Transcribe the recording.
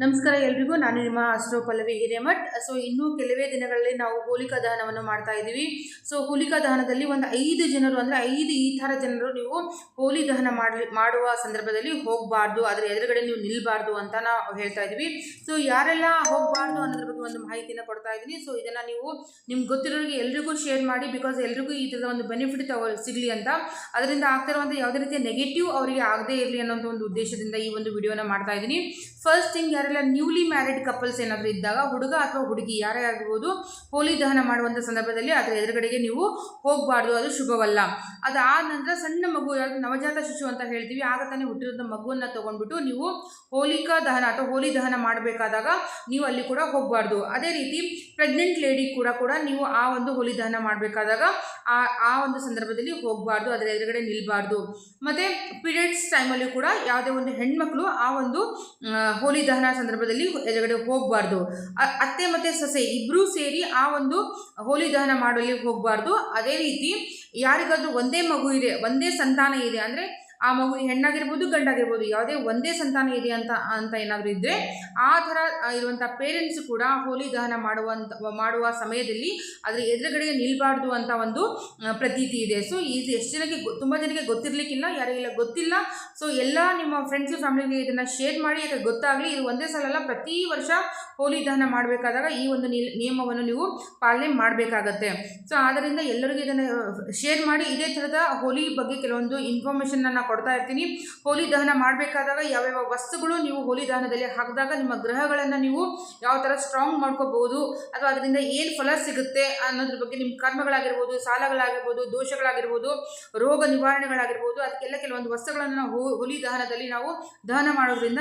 ನಮಸ್ಕಾರ ಎಲ್ರಿಗೂ. ನಾನು ನಿಮ್ಮ ಅಸ್ಟ್ರೋ ಪಲ್ಲವಿ ಹಿರೇಮಠ್. ಸೊ ಇನ್ನೂ ಕೆಲವೇ ದಿನಗಳಲ್ಲಿ ನಾವು ಹೋಲಿಕಾ ದಹನವನ್ನು ಮಾಡ್ತಾ ಇದ್ದೀವಿ. ಸೊ ಹೋಲಿಕಾ ದಹನದಲ್ಲಿ ಒಂದು 5 ಜನರು ಅಂದರೆ 5 ಈ ಥರ ಜನರು ನೀವು ಹೋಲಿ ದಹನ ಮಾಡುವ ಸಂದರ್ಭದಲ್ಲಿ ಹೋಗಬಾರ್ದು, ಅದರ ಎದುರುಗಡೆ ನೀವು ನಿಲ್ಲಬಾರ್ದು ಅಂತ ನಾವು ಹೇಳ್ತಾ ಇದ್ದೀವಿ. ಸೊ ಯಾರೆಲ್ಲ ಹೋಗಬಾರ್ದು ಅನ್ನೋದ್ರ ಬಗ್ಗೆ ಒಂದು ಮಾಹಿತಿನ ಕೊಡ್ತಾ ಇದ್ದೀನಿ. ಸೊ ಇದನ್ನು ನೀವು ನಿಮ್ಗೆ ಗೊತ್ತಿರೋರಿಗೆ ಎಲ್ರಿಗೂ ಶೇರ್ ಮಾಡಿ, ಬಿಕಾಸ್ ಎಲ್ರಿಗೂ ಈ ಥರದ ಒಂದು ಬೆನಿಫಿಟ್ ಸಿಗಲಿ ಅಂತ. ಅದರಿಂದ ಆಗ್ತಿರುವಂಥ ಯಾವುದೇ ರೀತಿಯ ನೆಗೆಟಿವ್ ಅವರಿಗೆ ಆಗದೇ ಇರಲಿ ಅನ್ನೋಂಥ ಒಂದು ಉದ್ದೇಶದಿಂದ ಈ ಒಂದು ವಿಡಿಯೋನ ಮಾಡ್ತಾ ಇದ್ದೀನಿ. ಫಸ್ಟ್ ಥಿಂಗ್, ಯಾರೆಲ್ಲ ನ್ಯೂಲಿ ಮ್ಯಾರಿಡ್ ಕಪಲ್ಸ್ ಏನಾದರೂ ಇದ್ದಾಗ ಹುಡುಗ ಅಥವಾ ಹುಡುಗಿ ಯಾರೇ ಆಗಿರ್ಬೋದು, ಹೋಲಿ ದಹನ ಮಾಡುವಂಥ ಸಂದರ್ಭದಲ್ಲಿ ಅದರ ಎದುರುಗಡೆಗೆ ನೀವು ಹೋಗಬಾರ್ದು, ಅದು ಶುಭವಲ್ಲ. ಅದಾದ ನಂತರ ಸಣ್ಣ ಮಗು, ಯಾವುದು ನವಜಾತ ಶಿಶು ಅಂತ ಹೇಳ್ತೀವಿ, ಆಗ ತಾನೇ ಹುಟ್ಟಿರೋಂಥ ಮಗುವನ್ನು ತೊಗೊಂಡ್ಬಿಟ್ಟು ನೀವು ಹೋಲಿಕಾ ದಹನ ಅಥವಾ ಹೋಲಿ ದಹನ ಮಾಡಬೇಕಾದಾಗ ನೀವು ಅಲ್ಲಿ ಕೂಡ ಹೋಗಬಾರ್ದು. ಅದೇ ರೀತಿ ಪ್ರೆಗ್ನೆಂಟ್ ಲೇಡಿ ಕೂಡ ನೀವು ಆ ಒಂದು ಹೋಲಿ ದಹನ ಮಾಡಬೇಕಾದಾಗ ಆ ಒಂದು ಸಂದರ್ಭದಲ್ಲಿ ಹೋಗಬಾರ್ದು, ಅದರ ಎದುರುಗಡೆ ನಿಲ್ಲಬಾರ್ದು. ಮತ್ತು ಪೀರಿಯಡ್ಸ್ ಟೈಮಲ್ಲಿ ಕೂಡ ಯಾವುದೇ ಒಂದು ಹೆಣ್ಮಕ್ಳು ಆ ಒಂದು ಹೋಲಿ ದಹನ ಸಂದರ್ಭದಲ್ಲಿ ಎದುರುಗಡೆ ಹೋಗಬಾರ್ದು. ಅತ್ತೆ ಮತ್ತು ಸೊಸೆ ಇಬ್ಬರೂ ಸೇರಿ ಆ ಒಂದು ಹೋಲಿ ದಹನ ಮಾಡಲಿ ಹೋಗಬಾರ್ದು. ಅದೇ ರೀತಿ ಯಾರಿಗಾದ್ರೂ ಒಂದೇ ಮಗು ಇದೆ, ಒಂದೇ ಸಂತಾನ ಇದೆ ಅಂದರೆ ಆ ಮಗು ಹೆಣ್ಣಾಗಿರ್ಬೋದು ಗಂಡಾಗಿರ್ಬೋದು, ಯಾವುದೇ ಒಂದೇ ಸಂತಾನ ಇದೆ ಅಂತ ಏನಾದರೂ ಇದ್ದರೆ ಆ ಥರ ಇರುವಂಥ ಪೇರೆಂಟ್ಸ್ ಕೂಡ ಹೋಲಿ ದಹನ ಮಾಡುವ ಸಮಯದಲ್ಲಿ ಅದರ ಎದುರುಗಡೆ ನಿಲ್ಲಬಾರ್ದು ಅಂತ ಒಂದು ಪ್ರತೀತಿ ಇದೆ. ಸೊ ಇದು ಎಷ್ಟು ಜನಕ್ಕೆ ತುಂಬ ಜನಕ್ಕೆ ಗೊತ್ತಿರಲಿಕ್ಕಿಲ್ಲ, ಯಾರಿಗೆಲ್ಲ ಗೊತ್ತಿಲ್ಲ. ಸೊ ಎಲ್ಲ ನಿಮ್ಮ ಫ್ರೆಂಡ್ಸು ಫ್ಯಾಮಿಲಿಗೆ ಇದನ್ನು ಶೇರ್ ಮಾಡಿ, ಯಾಕೆ ಗೊತ್ತಾಗಲಿ. ಇದು ಒಂದೇ ಸಲ ಅಲ್ಲ, ಪ್ರತಿ ವರ್ಷ ಹೋಲಿ ದಹನ ಮಾಡಬೇಕಾದಾಗ ಈ ಒಂದು ನಿಯಮವನ್ನು ನೀವು ಪಾಲನೆ ಮಾಡಬೇಕಾಗತ್ತೆ. ಸೊ ಆದ್ದರಿಂದ ಎಲ್ಲರಿಗೂ ಇದನ್ನು ಶೇರ್ ಮಾಡಿ. ಇದೇ ಥರದ ಹೋಲಿ ಬಗ್ಗೆ ಕೆಲವೊಂದು ಇನ್ಫಾರ್ಮೇಷನ್ ನಾನು ಕೊಡ್ತಾ ಇರ್ತೀನಿ. ಹೋಲಿ ದಹನ ಮಾಡಬೇಕಾದಾಗ ಯಾವ್ಯಾವ ವಸ್ತುಗಳು ನೀವು ಹೋಲಿ ದಹನದಲ್ಲಿ ಹಾಕಿದಾಗ ನಿಮ್ಮ ಗ್ರಹಗಳನ್ನು ನೀವು ಯಾವ ಥರ ಸ್ಟ್ರಾಂಗ್ ಮಾಡ್ಕೋಬಹುದು, ಅಥವಾ ಅದರಿಂದ ಏನು ಫಲ ಸಿಗುತ್ತೆ ಅನ್ನೋದ್ರ ಬಗ್ಗೆ, ನಿಮ್ಮ ಕರ್ಮಗಳಾಗಿರ್ಬೋದು, ಸಾಲಗಳಾಗಿರ್ಬೋದು, ದೋಷಗಳಾಗಿರ್ಬೋದು, ರೋಗ ನಿವಾರಣೆಗಳಾಗಿರ್ಬೋದು, ಅದಕ್ಕೆಲ್ಲ ಕೆಲವೊಂದು ವಸ್ತುಗಳನ್ನು ನಾವು ಹೋಲಿ ದಹನದಲ್ಲಿ ನಾವು ದಹನ ಮಾಡೋದ್ರಿಂದ